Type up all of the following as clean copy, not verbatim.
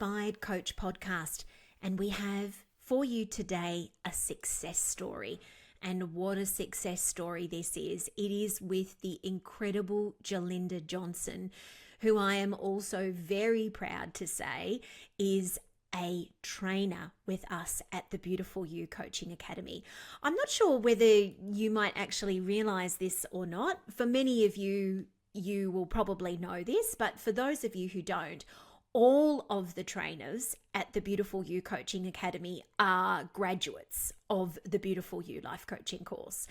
Inspired Coach podcast, and we have for you today a success story. And what a success story this is. It is with the incredible Jolinda Johnson, who I am also very proud to say is a trainer with us at the beautiful You Coaching Academy. I'm not sure whether you might actually realize this or not. For many of you, you will probably know this, but for those of you who don't, all of the trainers at the Beautiful You Coaching Academy are graduates of the Beautiful You Life Coaching course.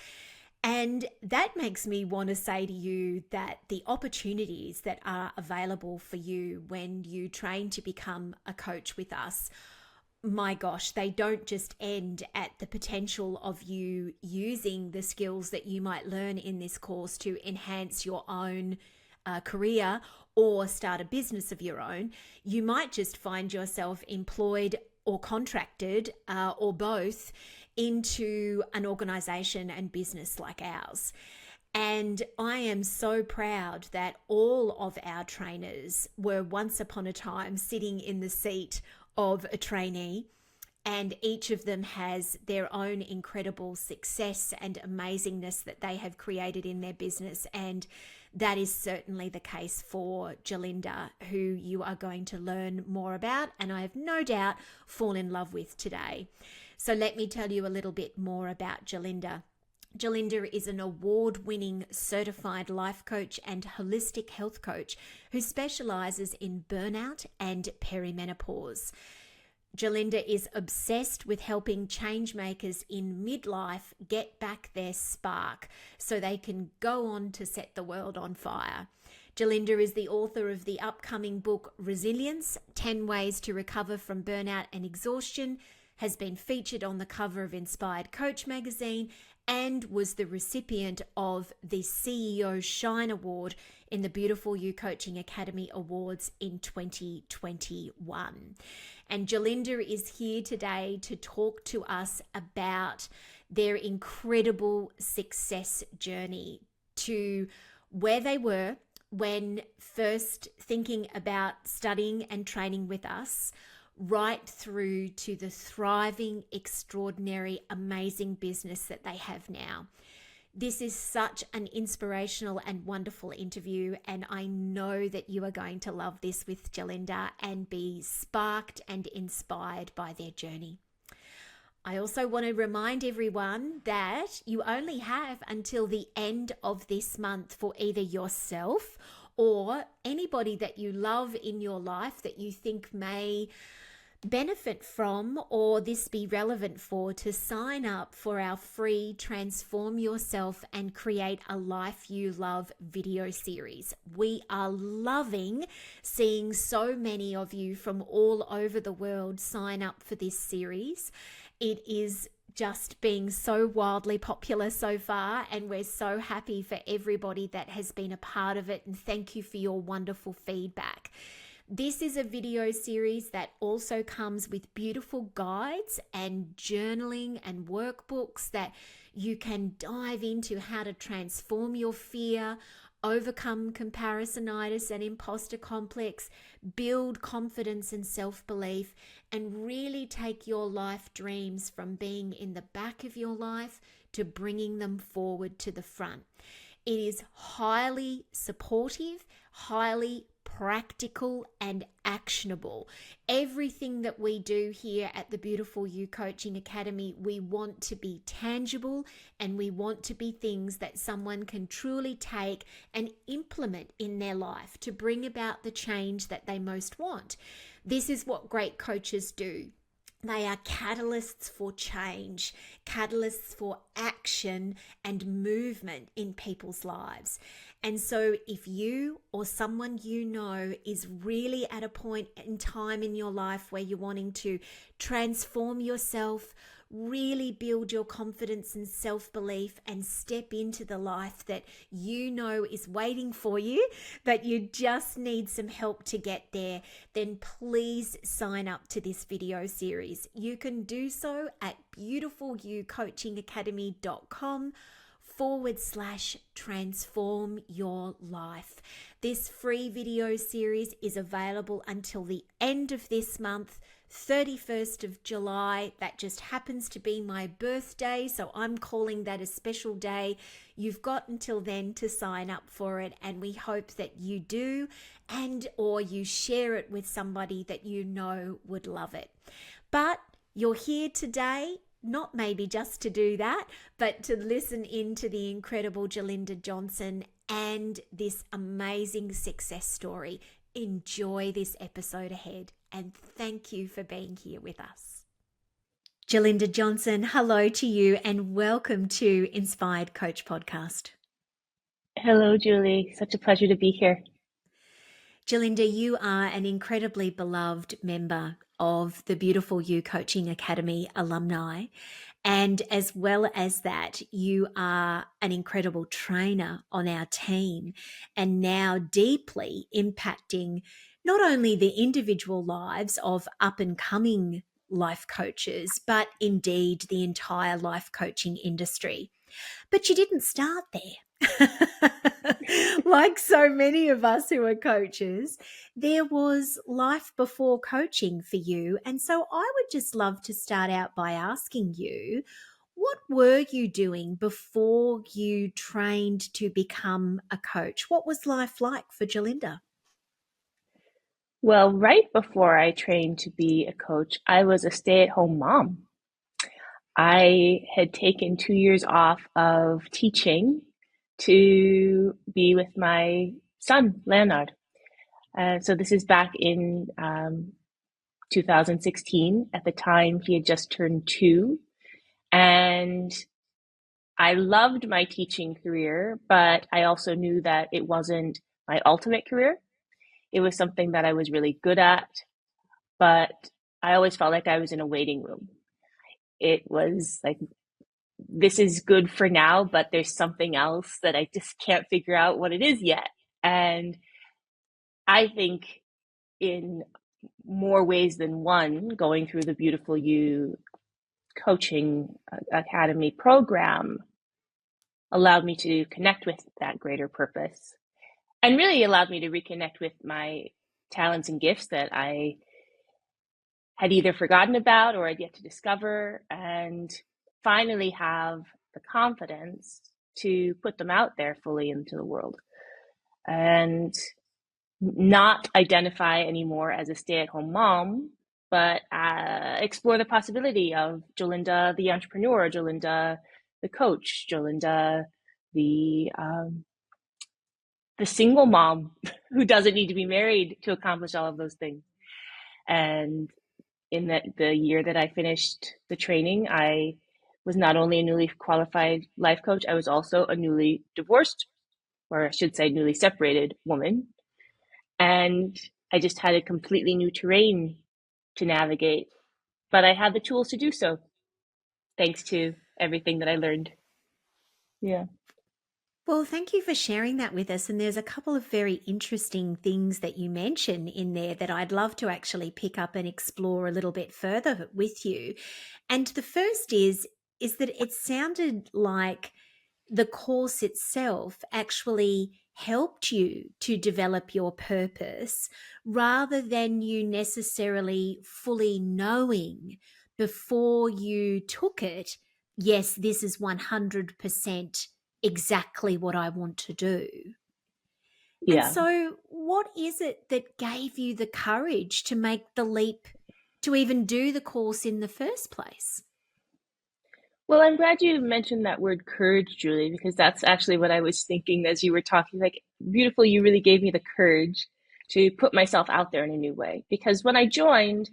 And that makes me want to say to you that the opportunities that are available for you when you train to become a coach with us, my gosh, they don't just end at the potential of you using the skills that you might learn in this course to enhance your own career or start a business of your own. You might just find yourself employed or contracted or both into an organization and business like ours. And I am so proud that all of our trainers were once upon a time sitting in the seat of a trainee, and each of them has their own incredible success and amazingness that they have created in their business. And that is certainly the case for Jolinda, who you are going to learn more about, and I have no doubt fall in love with today. So let me tell you a little bit more about Jolinda. Jolinda is an award-winning certified life coach and holistic health coach who specialises in burnout and perimenopause. Jolinda is obsessed with helping changemakers in midlife get back their spark so they can go on to set the world on fire. Jolinda is the author of the upcoming book Resilience, 10 Ways to Recover from Burnout and Exhaustion, has been featured on the cover of Inspired Coach magazine, and was the recipient of the CEO Shine Award in the Beautiful You Coaching Academy Awards in 2021. And Jolinda is here today to talk to us about their incredible success journey to where they were when first thinking about studying and training with us, right through to the thriving, extraordinary, amazing business that they have now. This is such an inspirational and wonderful interview, and I know that you are going to love this with Jolinda and be sparked and inspired by their journey. I also want to remind everyone that you only have until the end of this month for either yourself or anybody that you love in your life that you think may benefit from or this be relevant for, to sign up for our free Transform Yourself and Create a Life You Love video series. We are loving seeing so many of you from all over the world sign up for this series. It is just being so wildly popular so far, and we're so happy for everybody that has been a part of it, and thank you for your wonderful feedback. This is a video series that also comes with beautiful guides and journaling and workbooks that you can dive into how to transform your fear, overcome comparisonitis and imposter complex, build confidence and self-belief, and really take your life dreams from being in the back of your life to bringing them forward to the front. It is highly supportive, highly practical and actionable. Everything that we do here at the Beautiful You Coaching Academy, we want to be tangible, and we want to be things that someone can truly take and implement in their life to bring about the change that they most want. This is what great coaches do. They are catalysts for change, catalysts for action and movement in people's lives. And so if you or someone you know is really at a point in time in your life where you're wanting to transform yourself, really build your confidence and self-belief and step into the life that you know is waiting for you, but you just need some help to get there, then please sign up to this video series. You can do so at beautifulyoucoachingacademy.com /transform your life. This free video series is available until the end of this month, 31st of July. That just happens to be my birthday, so I'm calling that a special day. You've got until then to sign up for it, and we hope that you do, and or you share it with somebody that you know would love it. But you're here today, not maybe just to do that, but to listen into the incredible Jolinda Johnson and this amazing success story. Enjoy this episode ahead, and thank you for being here with us. Jolinda Johnson, hello to you and welcome to Inspired Coach Podcast. Hello, Julie. Such a pleasure to be here. Jolinda, you are an incredibly beloved member of the beautiful You Coaching Academy alumni. And as well as that, you are an incredible trainer on our team and now deeply impacting not only the individual lives of up and coming life coaches, but indeed the entire life coaching industry. But you didn't start there. Like so many of us who are coaches, there was life before coaching for you. And so I would just love to start out by asking you, what were you doing before you trained to become a coach? What was life like for Jolinda? Well, right before I trained to be a coach, I was a stay-at-home mom. I had taken 2 years off of teaching to be with my son, Leonard. So this is back in 2016. At the time, he had just turned 2. And I loved my teaching career, but I also knew that it wasn't my ultimate career. It was something that I was really good at, but I always felt like I was in a waiting room. It was like, this is good for now, but there's something else that I just can't figure out what it is yet. And I think in more ways than one, going through the Beautiful You Coaching Academy program allowed me to connect with that greater purpose and really allowed me to reconnect with my talents and gifts that I had either forgotten about or had yet to discover, and finally have the confidence to put them out there fully into the world and not identify anymore as a stay-at-home mom, but explore the possibility of Jolinda the entrepreneur, Jolinda the coach, Jolinda the single mom who doesn't need to be married to accomplish all of those things. And in the year that I finished the training, I was not only a newly qualified life coach, I was also a newly divorced, or I should say newly separated woman. And I just had a completely new terrain to navigate, but I had the tools to do so, thanks to everything that I learned. Yeah. Well, thank you for sharing that with us. And there's a couple of very interesting things that you mention in there that I'd love to actually pick up and explore a little bit further with you. And the first is that it sounded like the course itself actually helped you to develop your purpose rather than you necessarily fully knowing before you took it, yes, this is 100% exactly what I want to do. And Yeah. so what is it that gave you the courage to make the leap to even do the course in the first place? Well, I'm glad you mentioned that word courage, Julie, because that's actually what I was thinking as you were talking. Like, beautiful, you really gave me the courage to put myself out there in a new way. Because when I joined,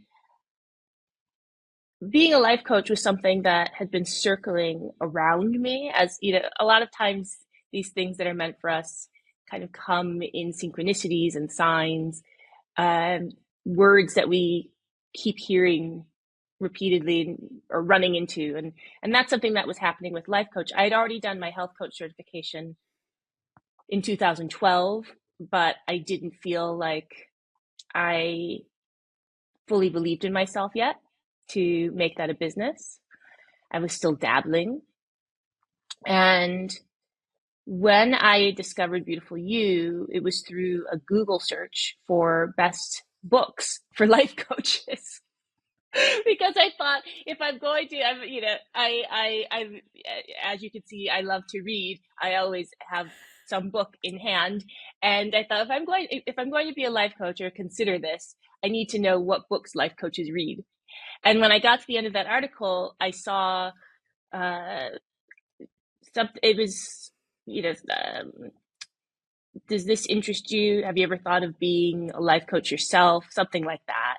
being a life coach was something that had been circling around me. As you know, a lot of times these things that are meant for us kind of come in synchronicities and signs, words that we keep hearing repeatedly or running into. And that's something that was happening with life coach. I had already done my health coach certification in 2012, but I didn't feel like I fully believed in myself yet to make that a business. I was still dabbling. And when I discovered Beautiful You, it was through a Google search for best books for life coaches. Because I thought if I'm going to, as you can see, I love to read. I always have some book in hand, and I thought if I'm going to be a life coach or consider this, I need to know what books life coaches read. And when I got to the end of that article, I saw it was, does this interest you? Have you ever thought of being a life coach yourself? Something like that.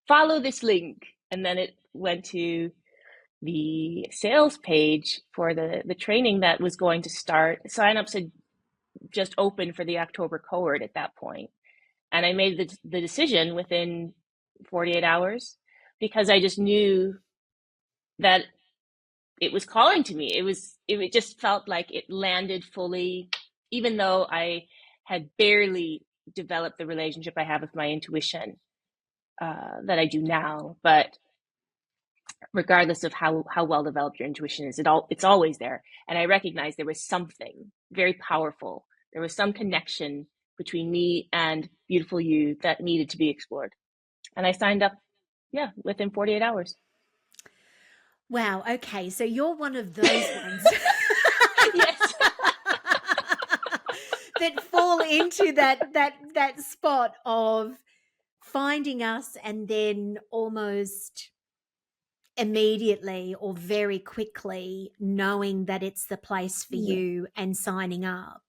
Follow this link. And then it went to the sales page for the training that was going to start. Sign-ups had just opened for the October cohort at that point. And I made the decision within 48 hours because I just knew that it was calling to me. It just felt like it landed fully, even though I had barely developed the relationship I have with my intuition that I do now. But regardless of how well developed your intuition is, it's always there. And I recognized there was something very powerful. There was some connection between me and Beautiful You that needed to be explored. And I signed up, within 48 hours. Wow. Okay. So you're one of those ones Yes. that fall into that spot of finding us and then almost immediately or very quickly knowing that it's the place for you and signing up.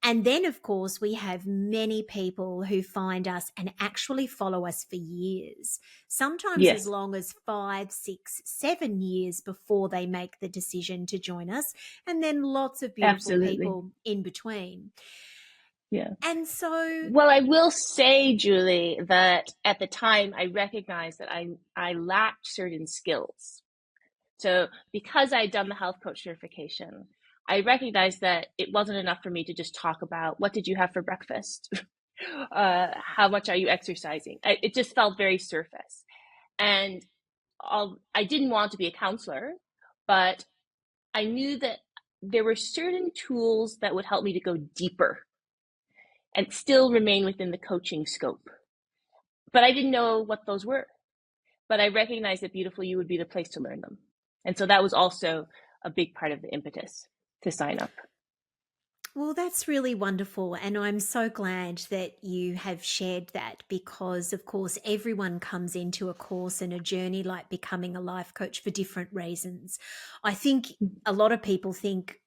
And then, of course, we have many people who find us and actually follow us for years, sometimes as Yes. long as 5, 6, 7 years before they make the decision to join us. And then lots of beautiful Absolutely. people in between. Yeah. And so, well, I will say, Julie, that at the time I recognized that I lacked certain skills. So because I'd done the health coach certification, I recognized that it wasn't enough for me to just talk about what did you have for breakfast? How much are you exercising? It just felt very surface. And I didn't want to be a counselor, but I knew that there were certain tools that would help me to go deeper and still remain within the coaching scope. But I didn't know what those were. But I recognized that Beautiful You would be the place to learn them. And so that was also a big part of the impetus to sign up. well, that's really wonderful. And I'm so glad that you have shared that because, of course, everyone comes into a course and a journey like becoming a life coach for different reasons. I think a lot of people think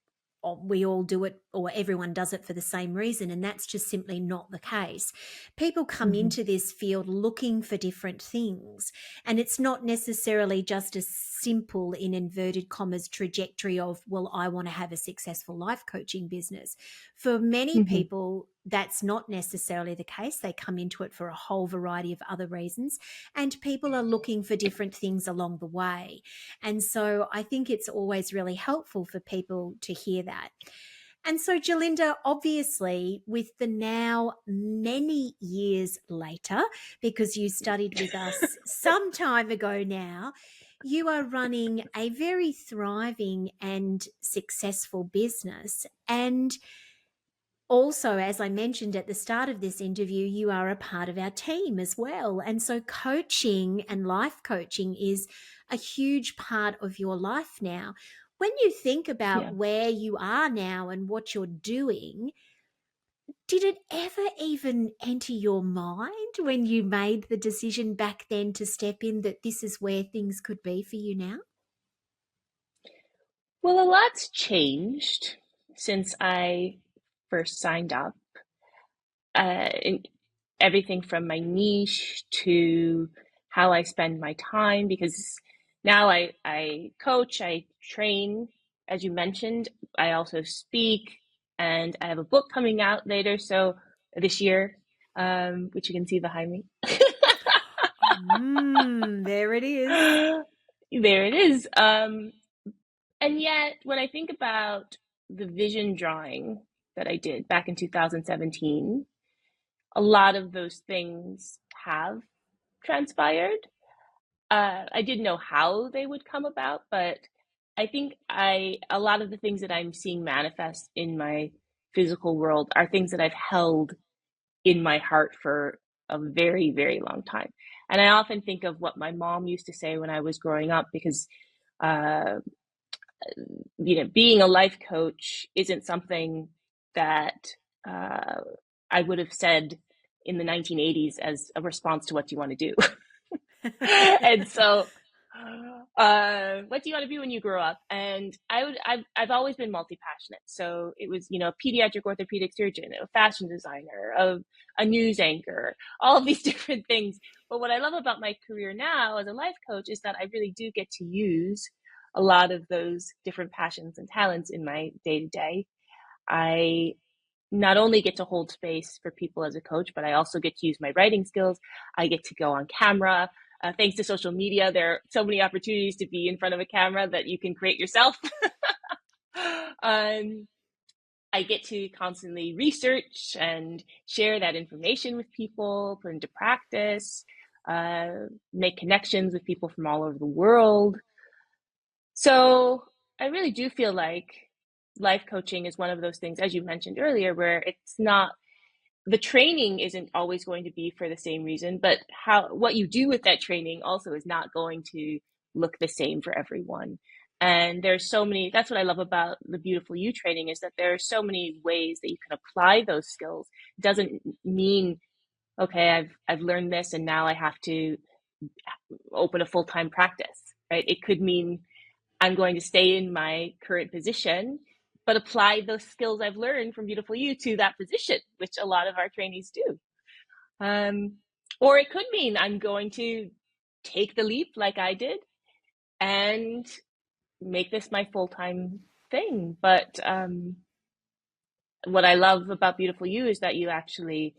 we all do it or everyone does it for the same reason. And that's just simply not the case. People come into this field looking for different things. And it's not necessarily just a simple, in inverted commas, trajectory of, well, I want to have a successful life coaching business. For many people, that's not necessarily the case. They come into it for a whole variety of other reasons, and people are looking for different things along the way. And so I think it's always really helpful for people to hear that. And so, Jolinda, obviously, with the now many years later, because you studied with us some time ago now, you are running a very thriving and successful business. And also, as I mentioned at the start of this interview, you are a part of our team as well. And so coaching and life coaching is a huge part of your life now. When you think about where you are now and what you're doing, did it ever even enter your mind when you made the decision back then to step in that this is where things could be for you now? Well, a lot's changed since I first signed up. Everything from my niche to how I spend my time, because now I coach, I train, as you mentioned. I also speak, and I have a book coming out later, so this year, which you can see behind me. There it is. There it is. And yet, when I think about the vision drawing that I did back in 2017, a lot of those things have transpired. I didn't know how they would come about, but I think a lot of the things that I'm seeing manifest in my physical world are things that I've held in my heart for a very, very long time. And I often think of what my mom used to say when I was growing up, because uh, being a life coach isn't something that uh, I would have said in the 1980s as a response to what do you want to do. And so, what do you want to be when you grow up? And I've always been multi-passionate. So it was, pediatric orthopedic surgeon, a fashion designer, a news anchor, all of these different things. But what I love about my career now as a life coach is that I really do get to use a lot of those different passions and talents in my day to day. I not only get to hold space for people as a coach, but I also get to use my writing skills. I get to go on camera. Thanks to social media, there are so many opportunities to be in front of a camera that you can create yourself. I get to constantly research and share that information with people, put into practice, make connections with people from all over the world. So I really do feel like life coaching is one of those things, as you mentioned earlier, where it's not, the training isn't always going to be for the same reason, but what you do with that training also is not going to look the same for everyone. And there's so many, that's what I love about the Beautiful You training, is that there are so many ways that you can apply those skills. It doesn't mean, okay, I've learned this and now I have to open a full-time practice, right? It could mean I'm going to stay in my current position, but apply those skills I've learned from Beautiful You to that position, which a lot of our trainees do. Or it could mean I'm going to take the leap like I did and make this my full-time thing. But what I love about Beautiful You is that you actually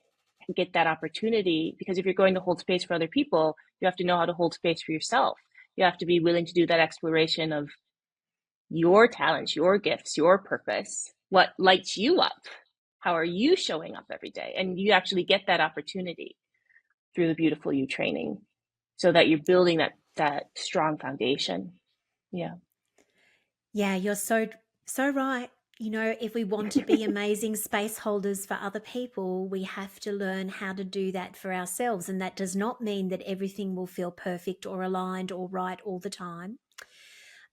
get that opportunity, because if you're going to hold space for other people, you have to know how to hold space for yourself. You have to be willing to do that exploration of your talents, your gifts, your purpose, what lights you up, how are you showing up every day? And you actually get that opportunity through the Beautiful You training, so that you're building that strong foundation. Yeah. Yeah, you're so right. If we want to be amazing space holders for other people, we have to learn how to do that for ourselves. And that does not mean that everything will feel perfect or aligned or right all the time.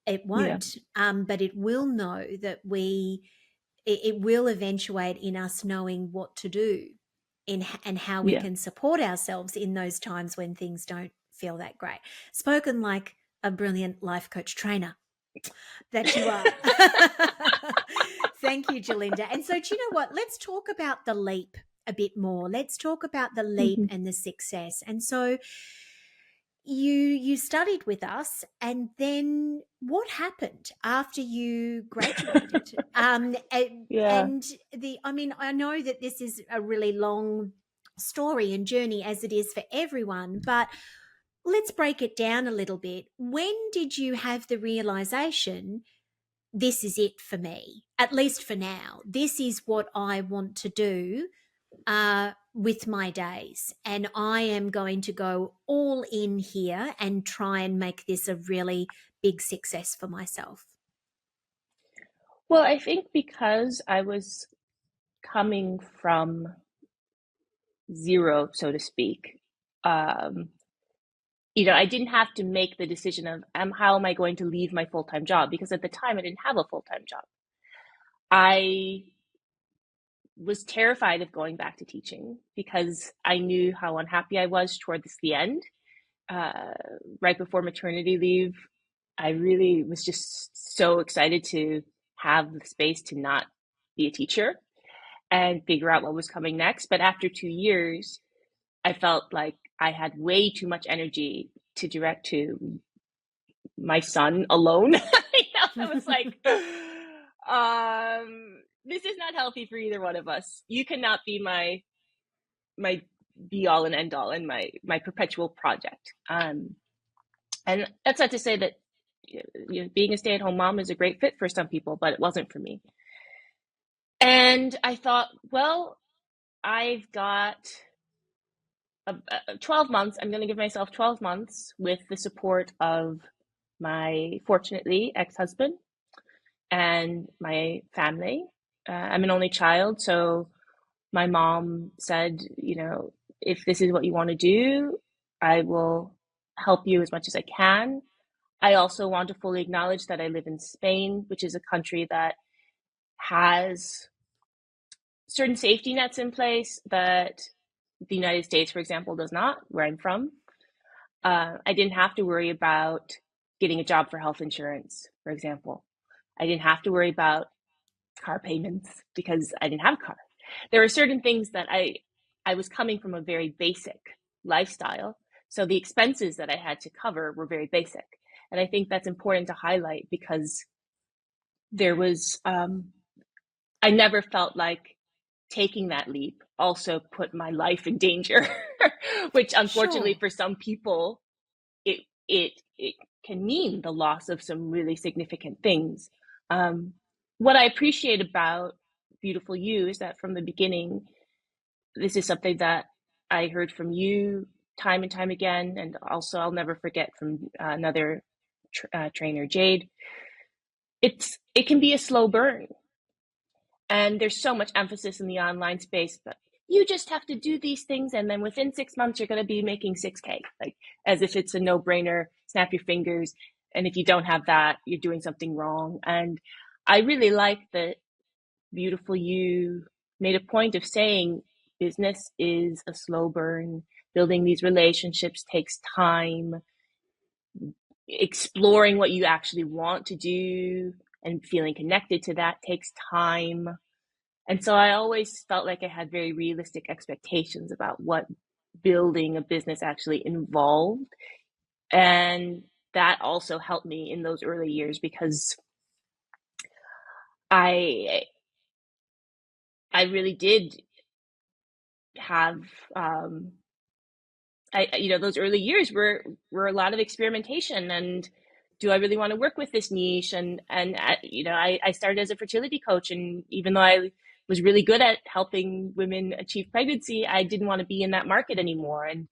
It Yeah. won't, but it will know that it will eventuate in us knowing what to do and how we Yeah. can support ourselves in those times when things don't feel that great. Spoken like a brilliant life coach trainer that you are. Thank you, Jolinda. And so, do you know what? Let's talk about the leap a bit more. Let's talk about the leap Mhm. and the success. And so, you studied with us, and then what happened after you graduated? Yeah. And I know that this is a really long story and journey, as it is for everyone, but let's break it down a little bit. When did you have the realization, this is it for me, at least for now? This is what I want to do with my days. And I am going to go all in here and try and make this a really big success for myself. Well, I think because I was coming from zero, so to speak, um, I didn't have to make the decision of how am I going to leave my full-time job, because at the time I didn't have a full-time job. I was terrified of going back to teaching because I knew how unhappy I was towards the end. Uh, right before maternity leave, I really was just so excited to have the space to not be a teacher and figure out what was coming next. But after 2 years, I felt like I had way too much energy to direct to my son alone. I was like, this is not healthy for either one of us. You cannot be my be all and end all and my perpetual project. And that's not to say that being a stay-at-home mom is a great fit for some people, but it wasn't for me. And I thought, well, I've got 12 months. I'm going to give myself 12 months with the support of my, fortunately, ex-husband and my family. I'm an only child, so my mom said, if this is what you want to do, I will help you as much as I can. I also want to fully acknowledge that I live in Spain, which is a country that has certain safety nets in place that the United States, for example, does not, where I'm from. I didn't have to worry about getting a job for health insurance, for example. I didn't have to worry about car payments because I didn't have a car. There were certain things that I was coming from a very basic lifestyle. So the expenses that I had to cover were very basic. And I think that's important to highlight because there was, I never felt like taking that leap also put my life in danger, which unfortunately Sure. for some people, it can mean the loss of some really significant things. What I appreciate about Beautiful You is that from the beginning, this is something that I heard from you time and time again, and also I'll never forget from another trainer, Jade. It can be a slow burn, and there's so much emphasis in the online space, but you just have to do these things, and then within 6 months, you're going to be making 6K, like as if it's a no-brainer, snap your fingers. And if you don't have that, you're doing something wrong. And I really like that Beautiful You made a point of saying business is a slow burn. Building these relationships takes time. Exploring what you actually want to do and feeling connected to that takes time. And so I always felt like I had very realistic expectations about what building a business actually involved. And that also helped me in those early years because I I really did have those early years were a lot of experimentation. And do I really want to work with this niche? I started as a fertility coach, and even though I was really good at helping women achieve pregnancy, I didn't want to be in that market anymore, and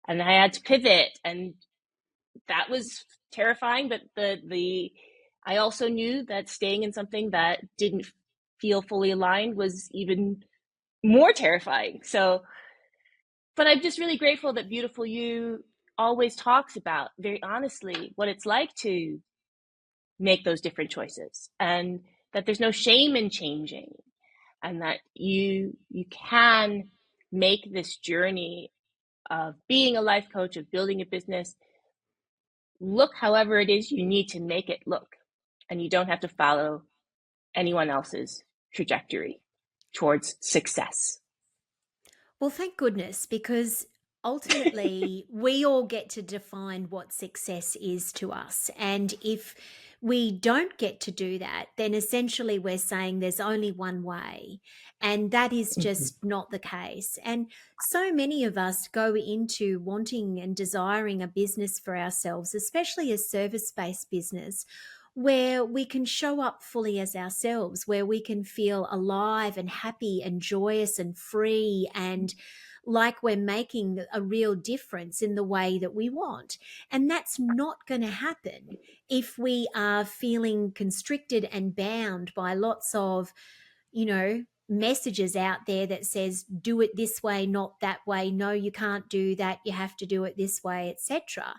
I had to pivot, and that was terrifying. But the I also knew that staying in something that didn't feel fully aligned was even more terrifying. So, but I'm just really grateful that Beautiful You always talks about very honestly what it's like to make those different choices, and that there's no shame in changing, and that you can make this journey of being a life coach, of building a business, look however it is you need to make it look. And you don't have to follow anyone else's trajectory towards success. Well, thank goodness, because ultimately we all get to define what success is to us. And if we don't get to do that, then essentially we're saying there's only one way. And that is Mm-hmm. just not the case. And so many of us go into wanting and desiring a business for ourselves, especially a service based business, where we can show up fully as ourselves, where we can feel alive and happy and joyous and free and like we're making a real difference in the way that we want. And that's not going to happen if we are feeling constricted and bound by lots of, messages out there that says do it this way, not that way, no you can't do that, you have to do it this way, etc.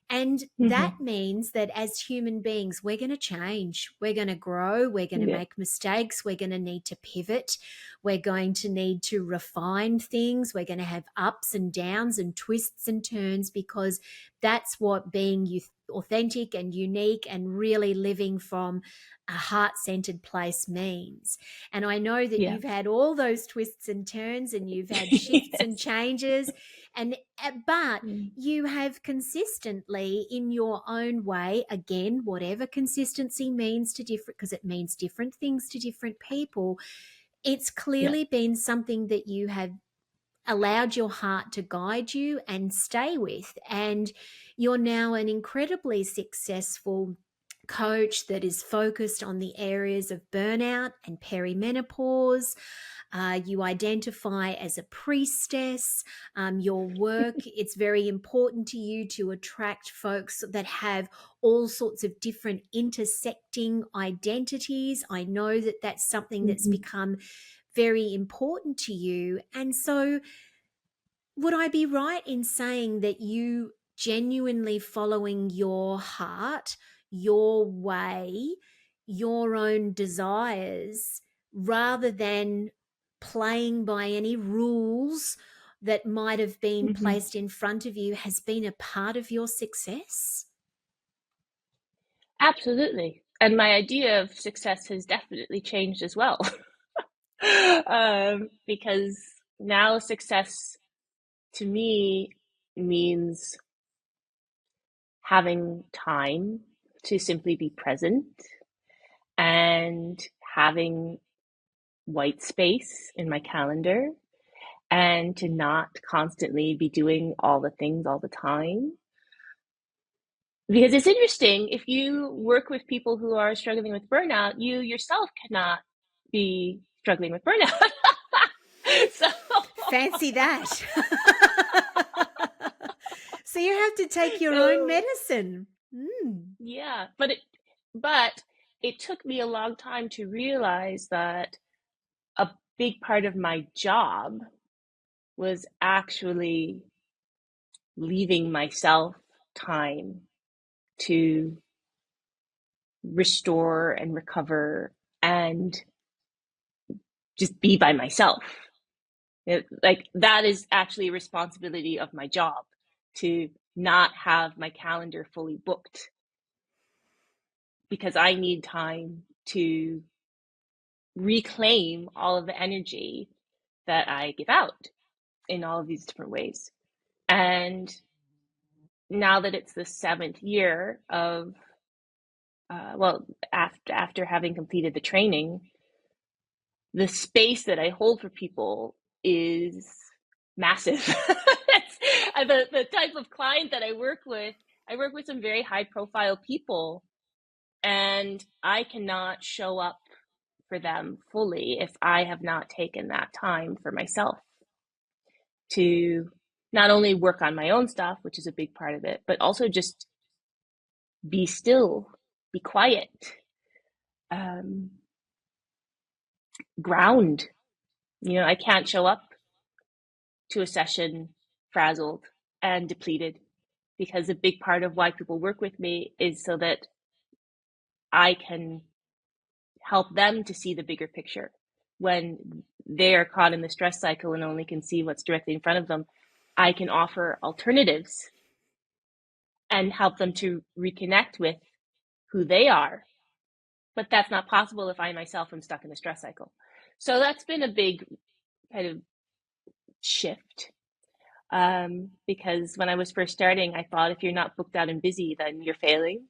And Mm-hmm. that means that as human beings, we're going to change, we're going to grow, we're going to Yeah. make mistakes, we're going to need to pivot, we're going to need to refine things, we're going to have ups and downs and twists and turns, because that's what being authentic and unique and really living from a heart-centered place means. And I know that Yeah. you've had all those twists and turns and you've had shifts and Yes. changes, and but Mm. you have consistently, in your own way, again, whatever consistency means to different, because it means different things to different people, it's Yeah. clearly been something that you have allowed your heart to guide you and stay with. And you're now an incredibly successful coach that is focused on the areas of burnout and perimenopause. You identify as a priestess. Your work, it's very important to you to attract folks that have all sorts of different intersecting identities. I know that that's something that's Mm-hmm. become very important to you. And so, would I be right in saying that you genuinely following your heart, your way, your own desires, rather than playing by any rules that might have been Mm-hmm. placed in front of you, has been a part of your success? Absolutely. And my idea of success has definitely changed as well. Because now success to me means having time to simply be present and having white space in my calendar and to not constantly be doing all the things all the time. Because it's interesting, if you work with people who are struggling with burnout, you yourself cannot be struggling with burnout. So, Fancy that. So you have to take your own so medicine. Mm. yeah, but it took me a long time to realize that a big part of my job was actually leaving myself time to restore and recover and just be by myself. Like that is actually a responsibility of my job, to not have my calendar fully booked, because I need time to reclaim all of the energy that I give out in all of these different ways. And now that it's the seventh year of, well, after having completed the training, the space that I hold for people is massive. The type of client that I work with some very high profile people, and I cannot show up for them fully if I have not taken that time for myself to not only work on my own stuff, which is a big part of it, but also just be still, be quiet, um, ground. I can't show up to a session frazzled and depleted, because a big part of why people work with me is so that I can help them to see the bigger picture. When they are caught in the stress cycle and only can see what's directly in front of them, I can offer alternatives and help them to reconnect with who they are. But that's not possible if I myself am stuck in the stress cycle. So that's been a big kind of shift. Because when I was first starting, I thought if you're not booked out and busy, then you're failing.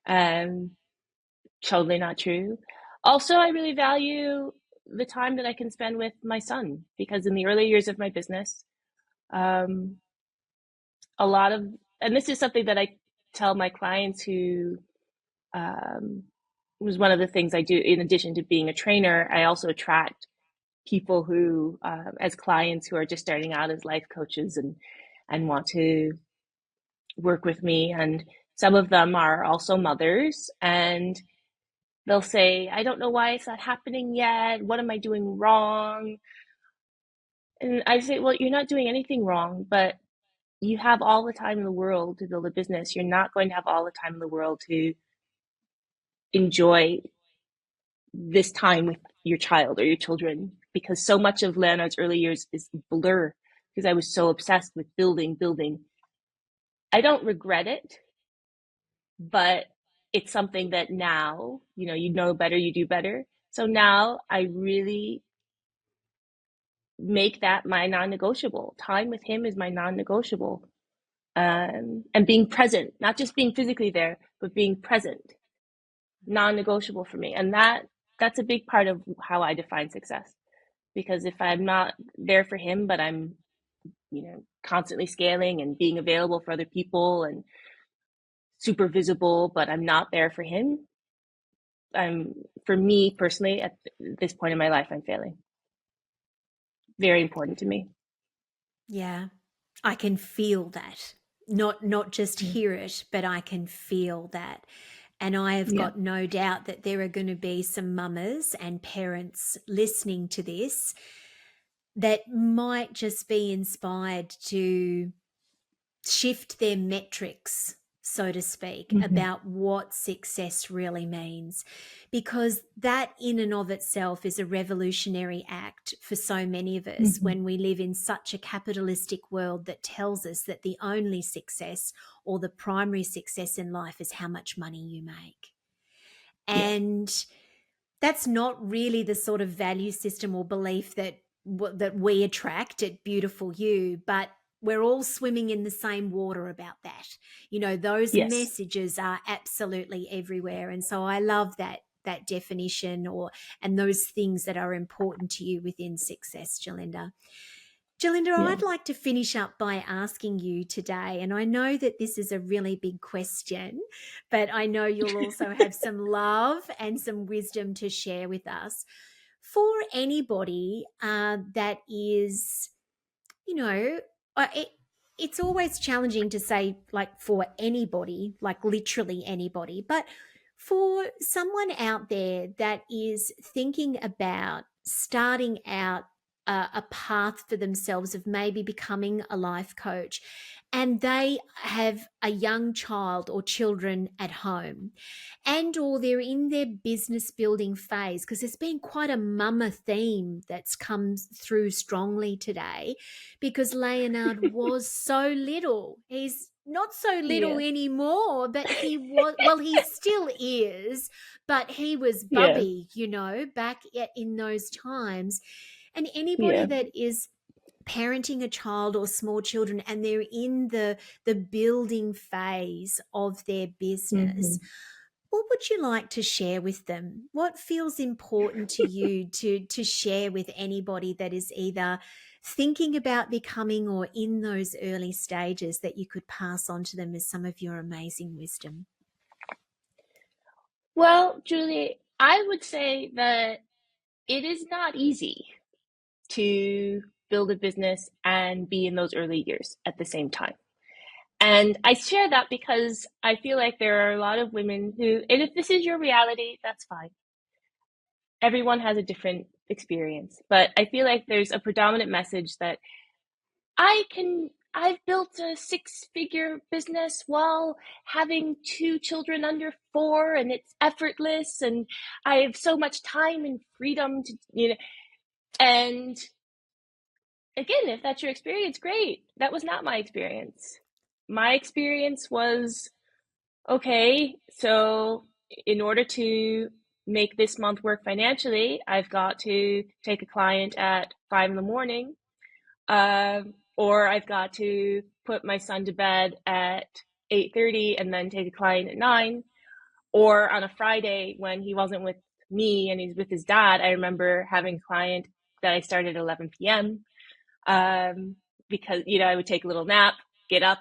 Um, Totally not true. Also, I really value the time that I can spend with my son, because in the early years of my business, um, a lot of, and this is something that I tell my clients who, um, was one of the things I do in addition to being a trainer. I also attract people who, as clients, who are just starting out as life coaches and want to work with me. And some of them are also mothers, and they'll say, I don't know why it's not happening yet. What am I doing wrong? And I say, well, you're not doing anything wrong, but you have all the time in the world to build a business. You're not going to have all the time in the world to enjoy this time with your child or your children, because so much of Leonard's early years is blur, because I was so obsessed with building. I don't regret it, but it's something that now, you know better, you do better. So now I really make that my non-negotiable. Time with him is my non-negotiable. And being present, not just being physically there, but being present, non-negotiable for me. And that's a big part of how I define success. Because if I'm not there for him, but I'm, constantly scaling and being available for other people and super visible, but I'm not there for him, for me personally, at this point in my life, I'm failing. Very important to me. Yeah. I can feel that. Not just Yeah. hear it, but I can feel that. And I have Yeah. got no doubt that there are going to be some mamas and parents listening to this that might just be inspired to shift their metrics, so to speak, Mm-hmm. about what success really means. Because that, in and of itself, is a revolutionary act for so many of us Mm-hmm. when we live in such a capitalistic world that tells us that the only success or the primary success in life is how much money you make. Yeah. And that's not really the sort of value system or belief that we attract at Beautiful You, but we're all swimming in the same water about that. You know, those Yes. messages are absolutely everywhere, and so I love that definition and those things that are important to you within success, Jolinda. Jolinda, Yeah. I'd like to finish up by asking you today, and I know that this is a really big question, but I know you'll also have some love and some wisdom to share with us. For anybody that is, you know, it's always challenging to say, like, for anybody, like literally anybody, but for someone out there that is thinking about starting out a path for themselves of maybe becoming a life coach, and they have a young child or children at home, and or they're in their business building phase, because there's been quite a mama theme that's come through strongly today, because Leonard was so little. He's not so little Yeah. anymore, but he was, well, he still is, but he was Yeah. bubby, back in those times. And anybody Yeah. that is parenting a child or small children and they're in the building phase of their Mm-hmm. business, what would you like to share with them? What feels important to you to share with anybody that is either thinking about becoming or in those early stages, that you could pass on to them as some of your amazing wisdom? Well, Julie, I would say that it is not easy to build a business and be in those early years at the same time. And I share that because I feel like there are a lot of women who, and if this is your reality, that's fine. Everyone has a different experience. But I feel like there's a predominant message that I've built a 6-figure business while having 2 children under 4, and it's effortless, and I have so much time and freedom to. And again, if that's your experience, great. That was not my experience. My experience was, okay, so in order to make this month work financially, I've got to take a client at 5 in the morning, or I've got to put my son to bed at 8:30 and then take a client at 9. Or on a Friday when he wasn't with me and he's with his dad, I remember having a client that I started at 11 p.m. Because I would take a little nap, get up.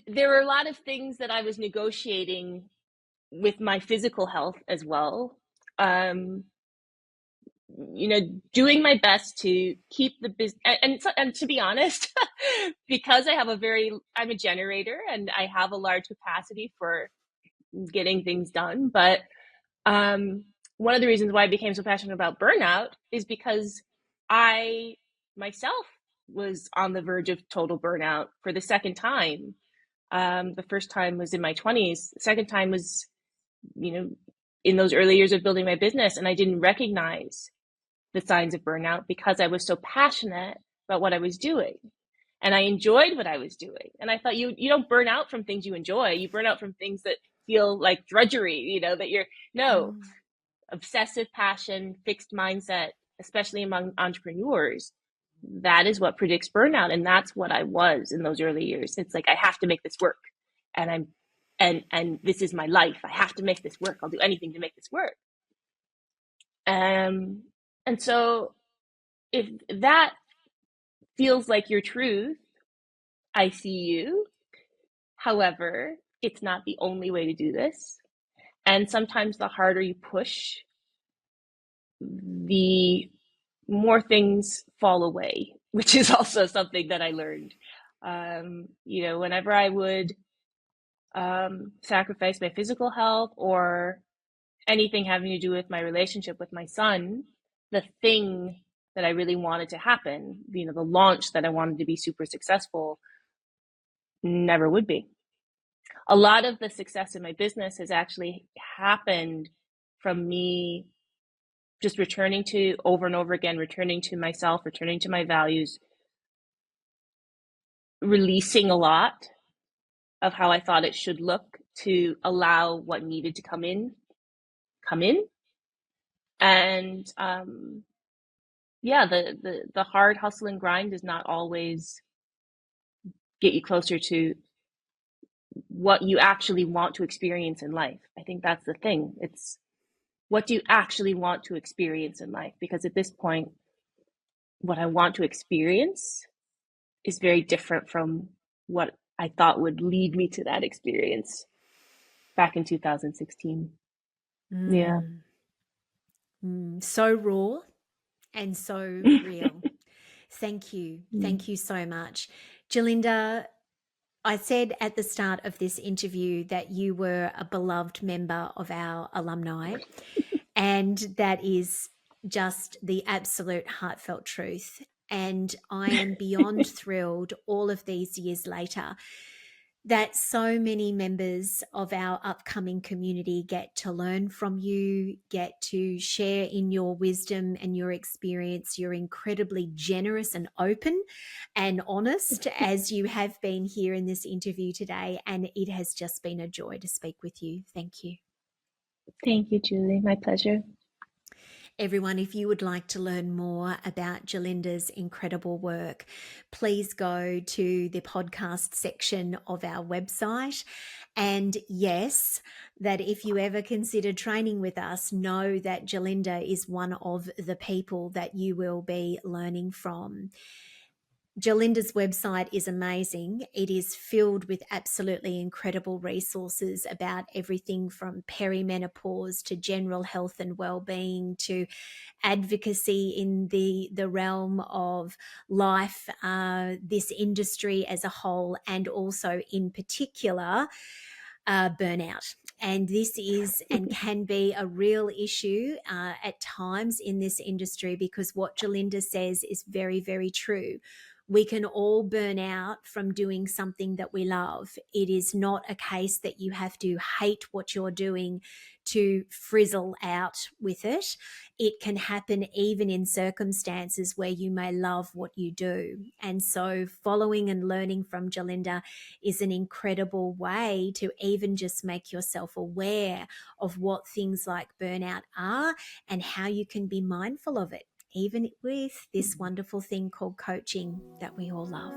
There were a lot of things that I was negotiating with my physical health as well. Um, doing my best to keep the business, and to be honest, because I'm a generator and I have a large capacity for getting things done. But one of the reasons why I became so passionate about burnout is because I myself was on the verge of total burnout for the second time. The first time was in my 20s. The second time was, in those early years of building my business, and I didn't recognize the signs of burnout because I was so passionate about what I was doing. And I enjoyed what I was doing. And I thought you don't burn out from things you enjoy. You burn out from things that feel like drudgery, no, Mm. obsessive passion, fixed mindset, especially among entrepreneurs. That is what predicts burnout. And that's what I was in those early years. It's like, I have to make this work. And this is my life. I have to make this work. I'll do anything to make this work. And so if that feels like your truth, I see you. However, it's not the only way to do this. And sometimes the harder you push, the more things fall away, which is also something that I learned. Whenever I would sacrifice my physical health or anything having to do with my relationship with my son, the thing that I really wanted to happen, the launch that I wanted to be super successful, never would be. A lot of the success in my business has actually happened from me just returning to over and over again, returning to myself, returning to my values, releasing a lot of how I thought it should look to allow what needed to come in. And the hard hustle and grind does not always get you closer to what you actually want to experience in life. I think that's the thing. It's what do you actually want to experience in life? Because at this point, what I want to experience is very different from what I thought would lead me to that experience back in 2016. Yeah. So raw and so real. Thank you. Thank you so much. Jolinda, I said at the start of this interview that you were a beloved member of our alumni, and that is just the absolute heartfelt truth. And I am beyond thrilled all of these years later that so many members of our upcoming community get to learn from you, get to share in your wisdom and your experience. You're incredibly generous and open and honest, as you have been here in this interview today. And it has just been a joy to speak with you. Thank you. Thank you, Julie. My pleasure. Everyone, if you would like to learn more about Jolinda's incredible work, please go to the podcast section of our website. And yes, that if you ever consider training with us, know that Jolinda is one of the people that you will be learning from. Jolinda's website is amazing. It is filled with absolutely incredible resources about everything from perimenopause to general health and well-being to advocacy in the realm of life, this industry as a whole, and also in particular burnout. And this is and can be a real issue at times in this industry, because what Jolinda says is very, very true. We can all burn out from doing something that we love. It is not a case that you have to hate what you're doing to frizzle out with it. It can happen even in circumstances where you may love what you do. And so following and learning from Jolinda is an incredible way to even just make yourself aware of what things like burnout are and how you can be mindful of it, even with this wonderful thing called coaching that we all love.